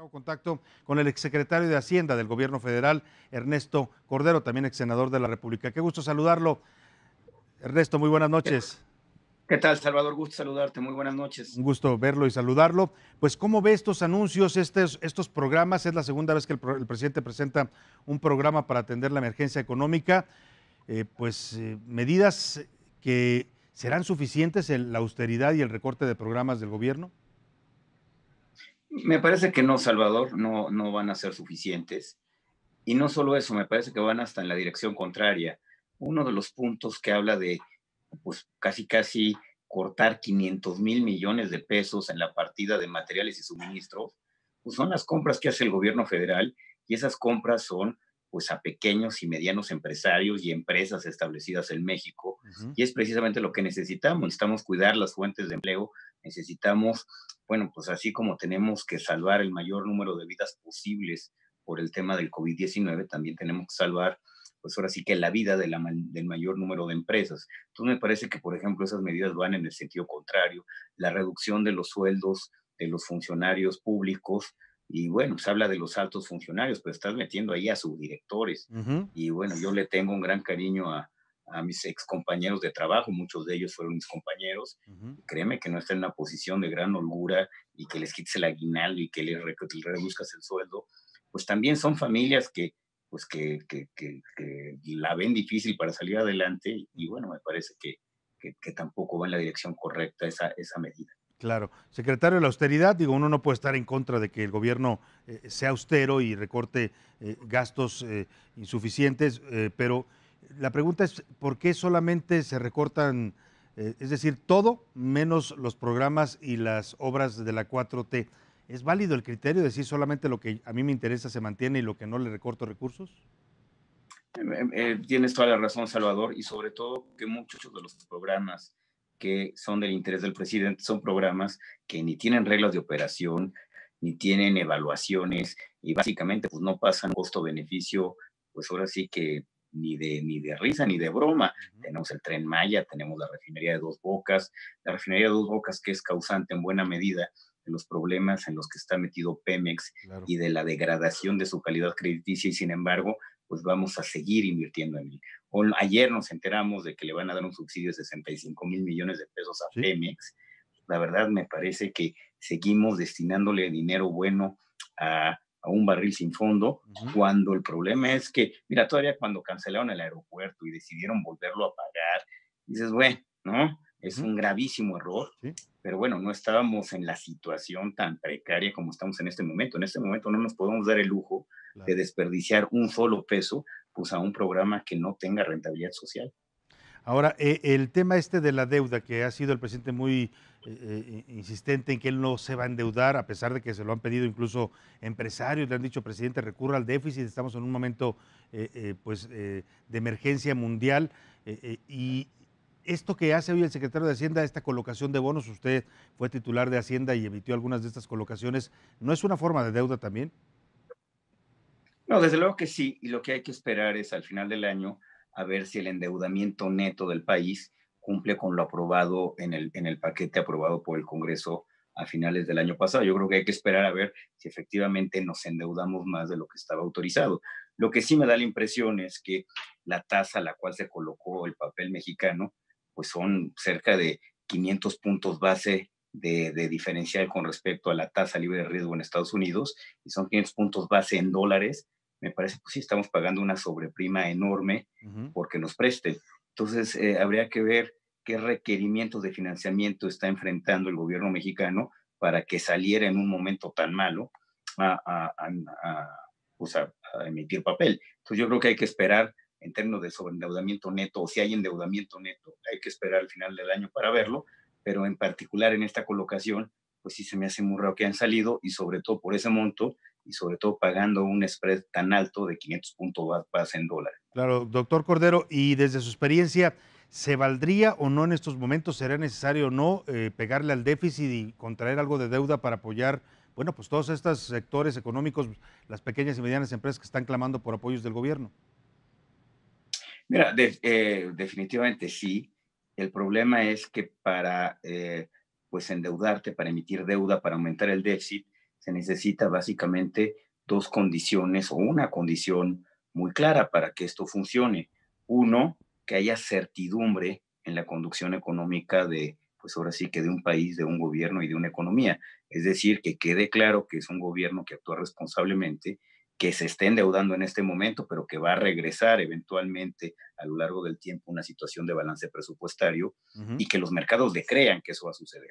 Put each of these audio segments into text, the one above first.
Hago contacto con el exsecretario de Hacienda del Gobierno Federal, Ernesto Cordero, también ex senador de la República. Qué gusto saludarlo. Ernesto, muy buenas ¿Qué, noches. qué tal, Salvador? Gusto saludarte. Muy buenas Un noches. gusto verlo y saludarlo. Pues, ¿cómo ve estos anuncios, estos programas? Es la segunda vez que el presidente presenta un programa para atender la emergencia económica. Medidas que serán suficientes en la austeridad y el recorte de programas del gobierno. Me parece que no, Salvador, no van a ser suficientes. Y no solo eso, me parece que van hasta en la dirección contraria. Uno de los puntos que habla de, pues casi cortar 500,000 millones de pesos en la partida de materiales y suministros, pues son las compras que hace el gobierno federal, y esas compras son pues a pequeños y medianos empresarios y empresas establecidas en México, Ujú. y es precisamente lo que necesitamos cuidar las fuentes de empleo, necesitamos, bueno, pues así como tenemos que salvar el mayor número de vidas posibles por el tema del COVID-19, también tenemos que salvar, pues ahora sí que la vida del mayor número de empresas. Entonces me parece que, por ejemplo, esas medidas van en el sentido contrario. La reducción de los sueldos de los funcionarios públicos, y bueno, se habla de los altos funcionarios, pero estás metiendo ahí a subdirectores. Ujú. Y bueno, yo le tengo un gran cariño a mis ex compañeros de trabajo, muchos de ellos fueron mis compañeros, Ujú. y créeme que no están en una posición de gran holgura, y que les quites el aguinaldo y que les reduzcas el sueldo, pues también son familias pues que la ven difícil para salir adelante, y Ujú. bueno, me parece que tampoco va en la dirección correcta esa medida. Claro. Secretario de la austeridad, digo, uno no puede estar en contra de que el gobierno sea austero y recorte gastos insuficientes, pero la pregunta es, ¿por qué solamente se recortan, es decir, todo menos los programas y las obras de la 4T? ¿Es válido el criterio de decir solamente lo que a mí me interesa se mantiene y lo que no le recorto recursos? Tienes toda la razón, Salvador, y sobre todo que muchos de los programas que son del interés del presidente son programas que ni tienen reglas de operación, ni tienen evaluaciones, y básicamente pues no pasan costo-beneficio, pues ahora sí que ni de risa ni de broma. Ujú. Tenemos el Tren Maya, tenemos la refinería de Dos Bocas, que es causante en buena medida de los problemas en los que está metido Pemex Claro. y de la degradación de su calidad crediticia, y sin embargo pues vamos a seguir invirtiendo en él. Ayer nos enteramos de que le van a dar un subsidio de 65,000 millones de pesos a Sí. Pemex. La verdad me parece que seguimos destinándole dinero bueno a un barril sin fondo, Ujú. cuando el problema es que, mira, todavía cuando cancelaron el aeropuerto y decidieron volverlo a pagar, dices, bueno, ¿no? Es Ujú. un gravísimo error, Sí. pero bueno, no estábamos en la situación tan precaria como estamos en este momento. En este momento no nos podemos dar el lujo de Claro. desperdiciar un solo peso pues a un programa que no tenga rentabilidad social. Ahora, el tema este de la deuda, que ha sido el presidente muy insistente en que él no se va a endeudar, a pesar de que se lo han pedido incluso empresarios, le han dicho, presidente, recurra al déficit, estamos en un momento de emergencia mundial. Y esto que hace hoy el secretario de Hacienda, esta colocación de bonos, usted fue titular de Hacienda y emitió algunas de estas colocaciones, ¿no es una forma de deuda también? No, desde luego que sí, y lo que hay que esperar es al final del año a ver si el endeudamiento neto del país cumple con lo aprobado en el paquete aprobado por el Congreso a finales del año pasado. Yo creo que hay que esperar a ver si efectivamente nos endeudamos más de lo que estaba autorizado. Lo que sí me da la impresión es que la tasa a la cual se colocó el papel mexicano, pues son cerca de 500 puntos base de diferencial con respecto a la tasa libre de riesgo en Estados Unidos, y son 500 puntos base en dólares. Me parece, pues sí, estamos pagando una sobreprima enorme Ujú. porque nos presten. Entonces, habría que ver qué requerimientos de financiamiento está enfrentando el gobierno mexicano para que saliera en un momento tan malo a, a, a, a, pues a emitir papel. Entonces, yo creo que hay que esperar en términos de sobreendeudamiento neto, o si hay endeudamiento neto, hay que esperar al final del año para verlo, pero en particular en esta colocación, pues sí se me hace muy raro que han salido, y sobre todo por ese monto, y sobre todo pagando un spread tan alto de 500 puntos base en dólares. Claro, doctor Cordero, y desde su experiencia, ¿se valdría o no en estos momentos, será necesario o no pegarle al déficit y contraer algo de deuda para apoyar, bueno, pues todos estos sectores económicos, las pequeñas y medianas empresas que están clamando por apoyos del gobierno? Mira, definitivamente sí. El problema es que para pues endeudarte, para emitir deuda, para aumentar el déficit, se necesita básicamente dos condiciones o una condición muy clara para que esto funcione. Uno, que haya certidumbre en la conducción económica de, pues ahora sí que de un país, de un gobierno y de una economía. Es decir, que quede claro que es un gobierno que actúa responsablemente, que se esté endeudando en este momento, pero que va a regresar eventualmente a lo largo del tiempo una situación de balance presupuestario Ujú. y que los mercados le crean que eso va a suceder.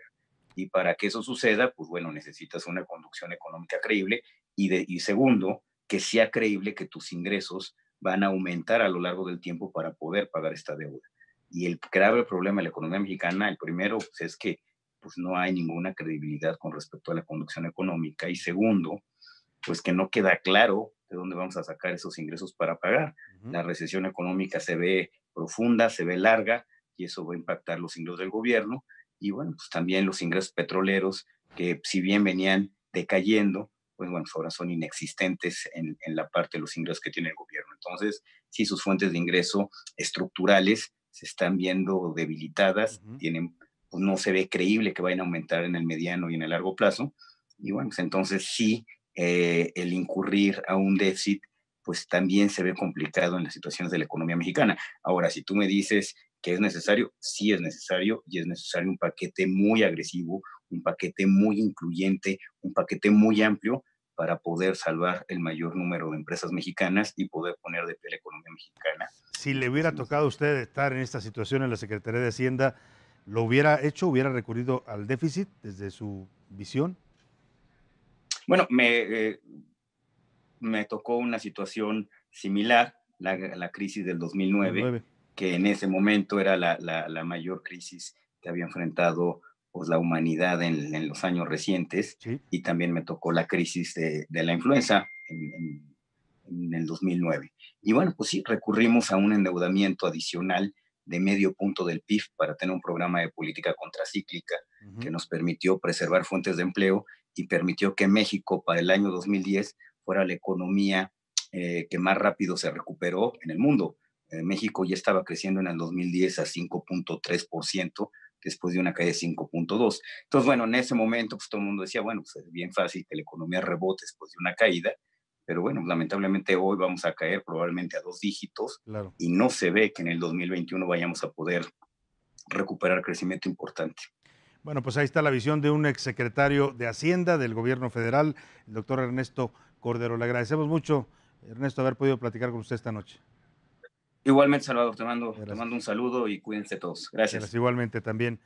Y para que eso suceda, pues bueno, necesitas una conducción económica creíble y segundo, que sea creíble que tus ingresos van a aumentar a lo largo del tiempo para poder pagar esta deuda. Y el grave problema de la economía mexicana, el primero, pues, es que pues, no hay ninguna credibilidad con respecto a la conducción económica. Y segundo, pues que no queda claro de dónde vamos a sacar esos ingresos para pagar. Ujú. La recesión económica se ve profunda, se ve larga y eso va a impactar los ingresos del gobierno y bueno, pues también los ingresos petroleros que si bien venían decayendo, pues bueno, ahora son inexistentes en la parte de los ingresos que tiene el gobierno. Entonces, sí, sus fuentes de ingreso estructurales se están viendo debilitadas, Ujú. tienen, pues no se ve creíble que vayan a aumentar en el mediano y en el largo plazo. Y bueno, pues entonces sí, el incurrir a un déficit, pues también se ve complicado en las situaciones de la economía mexicana. Ahora, si tú me dices que es necesario, sí es necesario y es necesario un paquete muy agresivo, un paquete muy incluyente, un paquete muy amplio para poder salvar el mayor número de empresas mexicanas y poder poner de pie la economía mexicana Si en le los hubiera próximos tocado a años. usted estar en esta situación en la Secretaría de Hacienda, ¿lo hubiera hecho? ¿Hubiera recurrido al déficit desde su visión? Bueno, me tocó una situación similar, la crisis del 2009, 2009. que en ese momento era la mayor crisis que había enfrentado pues, la humanidad en los años recientes, Sí. y también me tocó la crisis de la influenza en el 2009. Y bueno, pues sí, recurrimos a un endeudamiento adicional de medio punto del PIB para tener un programa de política contracíclica que Ujú. nos permitió preservar fuentes de empleo y permitió que México para el año 2010 fuera la economía que más rápido se recuperó en el mundo. México ya estaba creciendo en el 2010 a 5.3% después de una caída de 5.2. Entonces, bueno, en ese momento pues todo el mundo decía, bueno, pues es bien fácil que la economía rebote después de una caída, pero bueno, lamentablemente hoy vamos a caer probablemente a dos dígitos Claro. y no se ve que en el 2021 vayamos a poder recuperar crecimiento importante. Bueno, pues ahí está la visión de un exsecretario de Hacienda del gobierno federal, el doctor Ernesto Cordero. Le agradecemos mucho, Ernesto, haber podido platicar con usted esta noche. Igualmente, Salvador, te Gracias. mando un saludo y cuídense todos. Gracias Gracias. igualmente también.